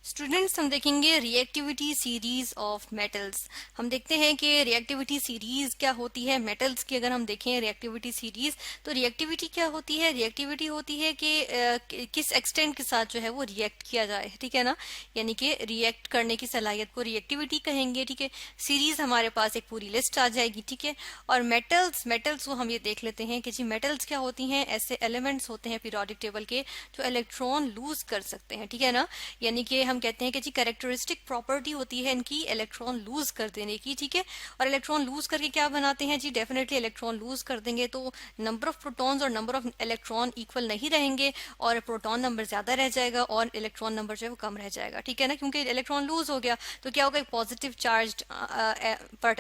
Students हम देखेंगे reactivity series of metals. हम देखते हैं कि रिएक्टिविटी सीरीज क्या होती है मेटल्स की। अगर हम देखें रिएक्टिविटी सीरीज तो रिएक्टिविटी क्या होती है, रिएक्टिविटी होती है कि किस एक्सटेंट के साथ जो है वो रिएक्ट किया जाए, ठीक है ना। यानी कि रिएक्ट करने की सलाहियत को रिएक्टिविटी कहेंगे, ठीक है। सीरीज हमारे पास एक पूरी लिस्ट आ जाएगी, ठीक है। और मेटल्स मेटल्स को हम ये देख लेते हैं कि जी मेटल्स क्या होती हैं, ऐसे एलिमेंट्स होते हैं पीरियोडिक टेबल के जो इलेक्ट्रॉन लूज कर सकते हैं, ठीक है ना। यानी कि हम कहते हैं कि जी कैरेक्टरिस्टिक प्रॉपर्टी होती है इनकी इलेक्ट्रॉन लूज कर देने की, ठीक है। और इलेक्ट्रॉन लूज करके क्या बनाते हैं जी, डेफिनेटली इलेक्ट्रॉन लूज कर देंगे तो नंबर ऑफ प्रोटॉन्स और नंबर ऑफ इलेक्ट्रॉन इक्वल नहीं रहेंगे और प्रोटॉन नंबर ज्यादा रह जाएगा और इलेक्ट्रॉन नंबर जो है वो कम रह जाएगा, ठीक है ना। क्योंकि इलेक्ट्रॉन लूज हो गया तो क्या होगा, एक पॉजिटिव चार्ज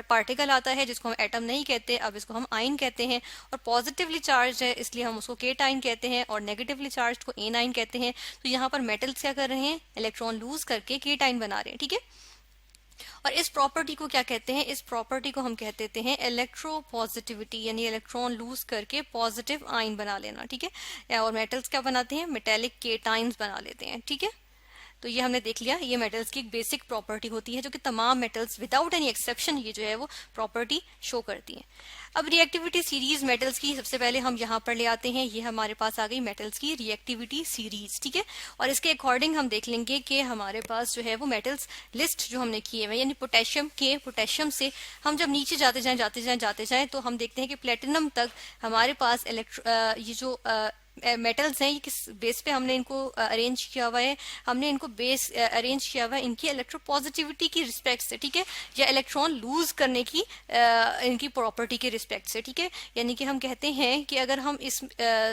पार्टिकल आता है जिसको हम एटम नहीं कहते, अब इसको हम आयन कहते हैं। और पॉजिटिवली चार्ज है इसलिए हम उसको केटाइन कहते हैं और नेगेटिवली चार्ज को एनाइन कहते हैं। तो यहाँ पर मेटल्स क्या कर रहे हैं, इलेक्ट्रॉन लूज करके केटाइन बना रहे हैं, ठीक है। और इस प्रॉपर्टी को क्या कहते हैं, इस प्रॉपर्टी को हम कह देते हैं इलेक्ट्रोपॉजिटिविटी, यानी इलेक्ट्रॉन लूज करके पॉजिटिव आयन बना लेना, ठीक है। और मेटल्स क्या बनाते हैं, मेटेलिक केटाइंस बना लेते हैं, ठीक है। तो ये हमने देख लिया, ये मेटल्स की एक बेसिक प्रॉपर्टी होती है जो कि तमाम मेटल्स विदाउट एनी एक्सेप्शन ये जो है वो प्रॉपर्टी शो करती है। अब रिएक्टिविटी सीरीज मेटल्स की सबसे पहले हम यहाँ पर ले आते हैं, ये हमारे पास आ गई मेटल्स की रिएक्टिविटी सीरीज, ठीक है। और इसके अकॉर्डिंग हम देख लेंगे कि हमारे पास जो है वो मेटल्स लिस्ट जो हमने किए हुए, यानी पोटेशियम से हम जब नीचे जाते जाएं तो हम देखते हैं कि प्लेटिनम तक हमारे पास ये जो मेटल्स हैं, ये किस बेस पे हमने इनको अरेंज किया हुआ है, हमने इनको बेस अरेंज किया हुआ है इनकी इलेक्ट्रोपॉजिटिविटी की रिस्पेक्ट से, ठीक है, या इलेक्ट्रॉन लूज करने की इनकी प्रॉपर्टी के रिस्पेक्ट से, ठीक है। यानी कि हम कहते हैं कि अगर हम इस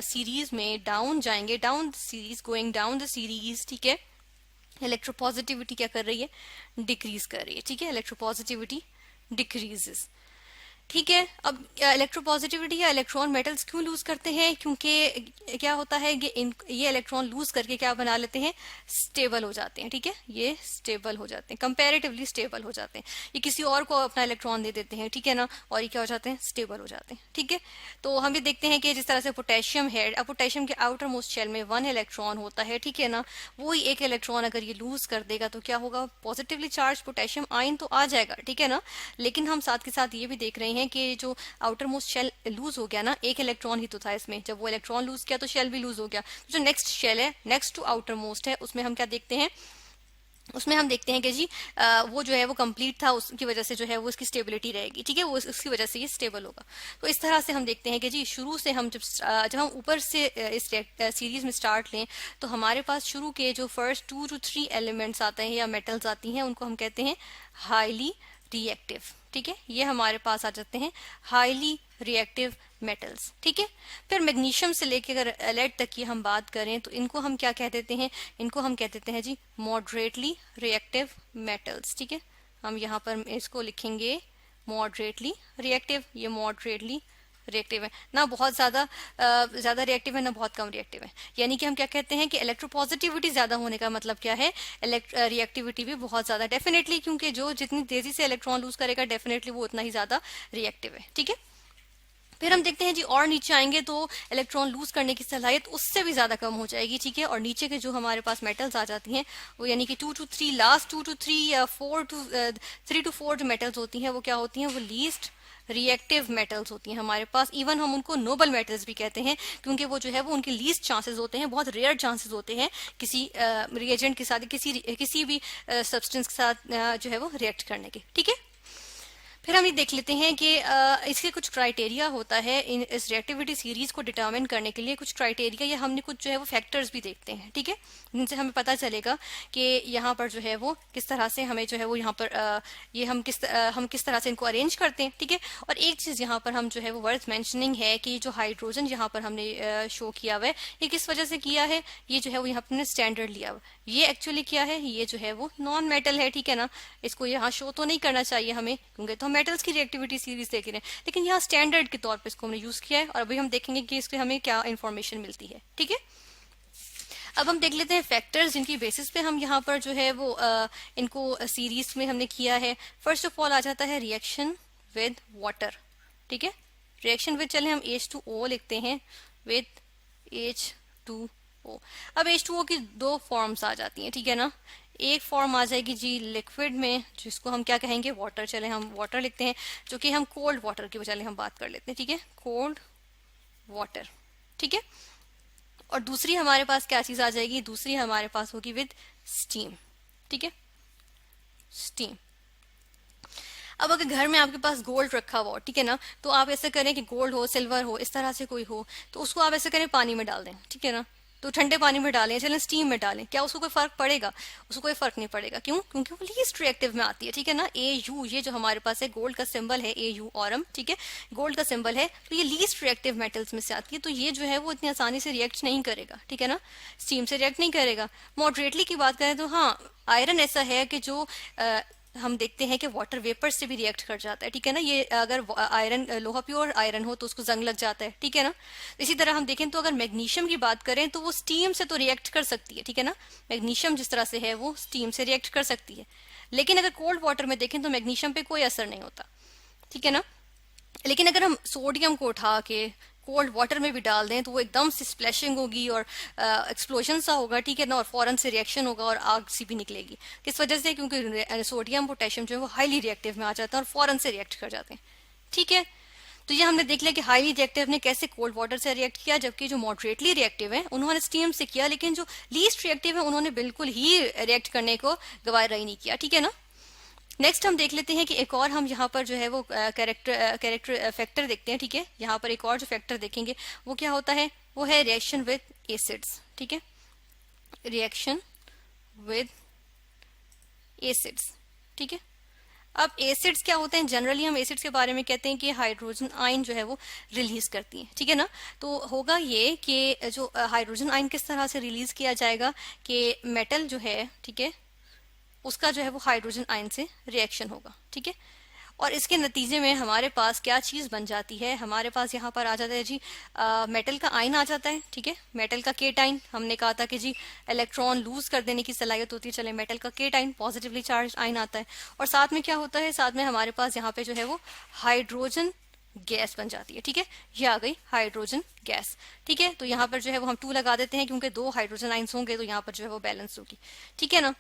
सीरीज में डाउन जाएंगे, down series, going down the series, ठीक है, इलेक्ट्रोपॉजिटिविटी क्या कर रही है, डिक्रीज कर रही है, ठीक है, इलेक्ट्रोपॉजिटिविटी डिक्रीजेस, ठीक है। अब इलेक्ट्रोपॉजिटिविटी या इलेक्ट्रॉन मेटल्स क्यों लूज करते हैं, क्योंकि क्या होता है कि ये इलेक्ट्रॉन लूज करके क्या बना लेते हैं, स्टेबल हो जाते हैं, ठीक है, ये स्टेबल हो जाते हैं, कंपैरेटिवली स्टेबल हो जाते हैं। ये किसी और को अपना इलेक्ट्रॉन दे देते हैं, ठीक है ना, और ये क्या हो जाते हैं, स्टेबल हो जाते हैं, ठीक है। तो हम ये देखते हैं कि जिस तरह से पोटेशियम है, अब पोटेशियम के आउटर मोस्ट शेल में 1 इलेक्ट्रॉन होता है, ठीक है ना। वो ही एक इलेक्ट्रॉन अगर ये लूज कर देगा तो क्या होगा, पॉजिटिवली चार्ज पोटेशियम आयन तो आ जाएगा, ठीक है ना। लेकिन हम साथ के साथ ये भी देख रहे हैं कि जो आउटर मोस्ट शेल लूज हो गया ना, एक इलेक्ट्रॉन ही तो था इसमें, जब वो इलेक्ट्रॉन लूज किया तो शेल भी लूज हो गया। तो जो नेक्स्ट शेल है, नेक्स्ट टू आउटर मोस्ट है, उसमें हम क्या देखते हैं, उसमें हम देखते हैं कि जी वो जो है वो कंप्लीट था, उसकी वजह से जो है वो इसकी स्टेबिलिटी रहेगी, ठीक है, वो उसकी वजह से ये स्टेबल होगा। तो इस तरह से हम देखते हैं कि जी शुरू से हम जब हम ऊपर से इस सीरीज में स्टार्ट लें तो हमारे पास शुरू के जो फर्स्ट 2 to 3 एलिमेंट्स आते हैं या मेटल्स आती हैं, उनको हम कहते हैं हाईली रिएक्टिव, ठीक है। ये हमारे पास आ जाते हैं हाईली रिएक्टिव मेटल्स, ठीक है। फिर मैग्नीशियम से लेकर अगर लेड तक की हम बात करें तो इनको हम क्या कह देते हैं, इनको हम कह देते हैं जी मॉडरेटली रिएक्टिव मेटल्स, ठीक है। हम यहाँ पर इसको लिखेंगे मॉडरेटली रिएक्टिव, ये मॉडरेटली रिएक्टिव है ना, बहुत ज्यादा रिएक्टिव है ना बहुत कम रिएक्टिव है। यानी कि हम क्या कहते हैं कि इलेक्ट्रोपॉजिटिविटी ज्यादा होने का मतलब क्या है, रिएक्टिविटी भी बहुत ज्यादा, डेफिनेटली, क्योंकि जो जितनी तेजी से इलेक्ट्रॉन लूज करेगा डेफिनेटली वो उतना ही ज्यादा रिएक्टिव है, ठीक है। फिर हम देखते हैं जी और नीचे आएंगे तो इलेक्ट्रॉन लूज करने की सलाहियत उससे भी ज्यादा कम हो जाएगी, ठीक है। और नीचे के जो हमारे पास मेटल्स आ जाती हैं वो यानी कि 2 to 3, लास्ट 2 to 3 या 3 to 4 जो मेटल्स होती हैं वो क्या होती हैं, वो लीस्ट रिएक्टिव मेटल्स होती हैं हमारे पास। इवन हम उनको नोबल मेटल्स भी कहते हैं क्योंकि वो जो है वो उनके लीस्ट चांसेस होते हैं, बहुत रेयर चांसेस होते हैं किसी रिएजेंट के साथ, किसी भी सब्सटेंस के साथ जो है वो रिएक्ट करने के, ठीक है। फिर हम ये देख लेते हैं कि इसके कुछ क्राइटेरिया होता है इस रिएक्टिविटी सीरीज को डिटरमिन करने के लिए, कुछ क्राइटेरिया या हमने कुछ जो है वो फैक्टर्स भी देखते हैं, ठीक है, जिनसे हमें पता चलेगा कि यहाँ पर जो है वो किस तरह से हमें जो है वो यहाँ पर ये हम किस तरह से इनको अरेंज करते हैं, ठीक है। और एक चीज यहाँ पर हम जो है वो वर्थ मेंशनिंग है कि जो हाइड्रोजन यहाँ पर हमने शो किया हुआ है, ये किस वजह से किया है, ये जो है वो यहाँ पर स्टैंडर्ड लिया हुआ, ये एक्चुअली क्या है, ये जो है वो नॉन मेटल है, ठीक है ना। इसको यहाँ शो तो नहीं करना चाहिए हमें क्योंकि तो मेटल्स की रिएक्टिविटी सीरीज देख रहे हैं, लेकिन यहाँ स्टैंडर्ड के तौर पे इसको हमने यूज किया है और अभी हम देखेंगे कि इसके हमें क्या इन्फॉर्मेशन मिलती है, ठीक है। अब हम देख लेते हैं फैक्टर्स जिनकी बेसिस पे हम यहाँ पर जो है वो इनको सीरीज में हमने किया है। फर्स्ट ऑफ ऑल आ जाता है रिएक्शन विद वाटर, ठीक है। रिएक्शन विद, चले हम H2O लिखते हैं, विद H2O। अब H2O की दो फॉर्म्स आ जाती हैं, ठीक है ना। एक फॉर्म आ जाएगी जी लिक्विड में, जिसको हम क्या कहेंगे, वाटर। चले हम वाटर लिखते हैं, जो कि हम कोल्ड वाटर की चले हम बात कर लेते हैं, ठीक है, कोल्ड वाटर, ठीक है। और दूसरी हमारे पास क्या चीज आ जाएगी, दूसरी हमारे पास होगी विद स्टीम, ठीक है, स्टीम। अब अगर घर में आपके पास गोल्ड रखा हुआ हो, ठीक है ना, तो आप ऐसे करें कि गोल्ड हो, सिल्वर हो, इस तरह से कोई हो, तो उसको आप ऐसे करें पानी में डाल दें, ठीक है ना, तो ठंडे पानी में डालें, चलें स्टीम में डालें, क्या उसको कोई फर्क पड़ेगा? उसको कोई फर्क नहीं पड़ेगा। क्यों? क्योंकि वो लीस्ट रिएक्टिव में आती है, ठीक है ना। AU ये जो हमारे पास है, गोल्ड का सिंबल है AU, ऑरम, ठीक है, गोल्ड का सिंबल है, तो ये लीस्ट रिएक्टिव मेटल्स में से आती है, तो ये जो है वो इतनी आसानी से रिएक्ट नहीं करेगा, ठीक है ना, स्टीम से रिएक्ट नहीं करेगा। मॉडरेटली की बात करें तो हाँ, आयरन ऐसा है कि जो हम देखते हैं कि वाटर वेपर से भी रिएक्ट कर जाता है, ठीक है ना। ये अगर आयरन, लोहा प्योर आयरन हो तो उसको जंग लग जाता है, ठीक है ना। इसी तरह हम देखें तो अगर मैग्नीशियम की बात करें तो वो स्टीम से तो रिएक्ट कर सकती है, ठीक है ना, मैग्नीशियम जिस तरह से है वो स्टीम से रिएक्ट कर सकती है। लेकिन अगर कोल्ड वाटर में देखें तो मैग्नीशियम पे कोई असर नहीं होता, ठीक है ना। लेकिन अगर हम सोडियम को उठा के कोल्ड वाटर में भी डाल दें तो वो एकदम से स्प्लैशिंग होगी और एक्सप्लोजन सा होगा, ठीक है ना, और फौरन से रिएक्शन होगा और आग सी भी निकलेगी। किस वजह से? क्योंकि सोडियम पोटेशियम जो है वो हाईली रिएक्टिव में आ जाता है और फौरन से रिएक्ट कर जाते हैं, ठीक है। तो ये हमने देख लिया कि हाईली रिएक्टिव ने कैसे कोल्ड वाटर से रिएक्ट किया, जबकि जो मॉडरेटली रिएक्टिव है उन्होंने स्टीम से किया, लेकिन जो लीस्ट रिएक्टिव है उन्होंने बिल्कुल ही रिएक्ट करने को गवारा ही नहीं किया, ठीक है ना। नेक्स्ट हम देख लेते हैं कि एक और हम यहाँ पर जो है वो कैरेक्टर फैक्टर देखते हैं, ठीक है। यहाँ पर एक और जो फैक्टर देखेंगे वो क्या होता है, वो है रिएक्शन विद एसिड्स, ठीक है, रिएक्शन विद एसिड्स, ठीक है। अब एसिड्स क्या होते हैं, जनरली हम एसिड्स के बारे में कहते हैं कि हाइड्रोजन आयन जो है वो रिलीज करती हैं, ठीक है ना। तो होगा ये कि जो हाइड्रोजन आयन किस तरह से रिलीज किया जाएगा कि मेटल जो है, ठीक है, उसका जो है वो हाइड्रोजन आयन से रिएक्शन होगा, ठीक है। और इसके नतीजे में हमारे पास क्या चीज बन जाती है, हमारे पास यहाँ पर आ जाता है जी मेटल का आयन आ जाता है, ठीक है, मेटल का केटाइन। हमने कहा था कि जी इलेक्ट्रॉन लूज कर देने की सलाहियत होती है, चले मेटल का केटाइन पॉजिटिवली चार्ज आयन आता है। और साथ में क्या होता है, साथ में हमारे पास यहाँ पे जो है वो हाइड्रोजन गैस बन जाती है, ठीक है, ये आ गई हाइड्रोजन गैस, ठीक है। तो यहाँ पर जो है वो हम 2 लगा देते हैं, क्योंकि 2 हाइड्रोजन आइंस होंगे तो यहाँ पर जो है वो बैलेंस होगी, ठीक है ना।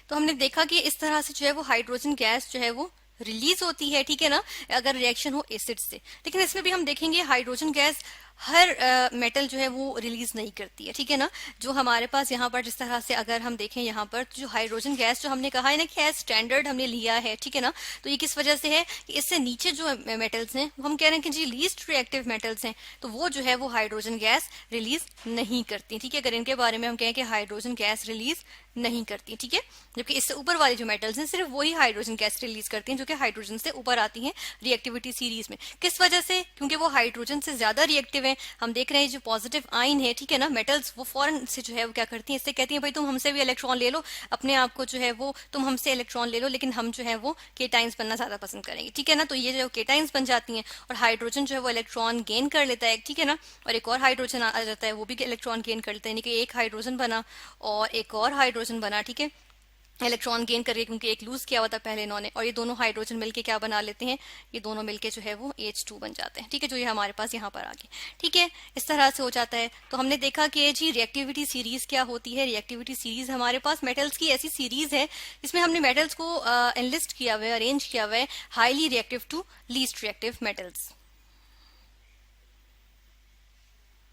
तो हमने देखा कि इस तरह से जो है वो हाइड्रोजन गैस जो है वो रिलीज होती है, ठीक है ना, अगर रिएक्शन हो एसिड से। लेकिन इसमें भी हम देखेंगे हाइड्रोजन गैस हर मेटल जो है वो रिलीज नहीं करती है, ठीक है ना। जो हमारे पास यहाँ पर जिस तरह से अगर हम देखें यहाँ पर तो जो हाइड्रोजन गैस जो हमने कहा है ना कि एज स्टैंडर्ड हमने लिया है, ठीक है ना, तो ये किस वजह से है कि इससे नीचे जो मेटल्स हैं हम कह रहे हैं कि जी लीस्ट रिएक्टिव मेटल्स हैं, तो वो जो है वो हाइड्रोजन गैस रिलीज नहीं करती, ठीक है। अगर इनके बारे में हम कहें कि हाइड्रोजन गैस रिलीज नहीं करती, ठीक है। जबकि इससे ऊपर वाले जो मेटल्स हैं सिर्फ वही हाइड्रोजन गैस रिलीज करती हैं, जो कि हाइड्रोजन से ऊपर आती हैं रिएक्टिविटी सीरीज में। किस वजह से? क्योंकि वो हाइड्रोजन से ज्यादा रिएक्टिव है। हम देख रहे हैं जो पॉजिटिव आयन है, ठीक है ना, मेटल्स, वो फौरन से जो है वो क्या करती हैं, इससे कहती हैं भाई तुम हमसे भी इलेक्ट्रॉन ले लो, अपने आप को जो है वो तुम हमसे इलेक्ट्रॉन ले लो, लेकिन हम जो है वो केटाइंस बनना ज्यादा पसंद करेंगे, ठीक है ना। तो ये जो केटाइंस बन जाती हैं और हाइड्रोजन जो है वो इलेक्ट्रॉन गेन कर लेता है, ठीक है ना, और एक और हाइड्रोजन आ जाता है, वो भी इलेक्ट्रॉन गेन कर लेता है, यानी कि एक हाइड्रोजन बना और एक और हाइड्रोजन बना, ठीक है, इलेक्ट्रॉन गेन करके, क्योंकि एक लूज किया हुआ था पहले इन्होंने, और ये दोनों हाइड्रोजन मिलके क्या बना लेते हैं, ये दोनों मिलके जो है वो H2 बन जाते हैं, ठीक है, जो ये हमारे पास यहाँ पर आ गए, ठीक है, इस तरह से हो जाता है। तो हमने देखा कि जी रिएक्टिविटी सीरीज क्या होती है। रिएक्टिविटी सीरीज हमारे पास मेटल्स की ऐसी सीरीज है जिसमें हमने मेटल्स को एनलिस्ट किया हुआ है, अरेंज किया हुआ है highly reactive to least reactive metals.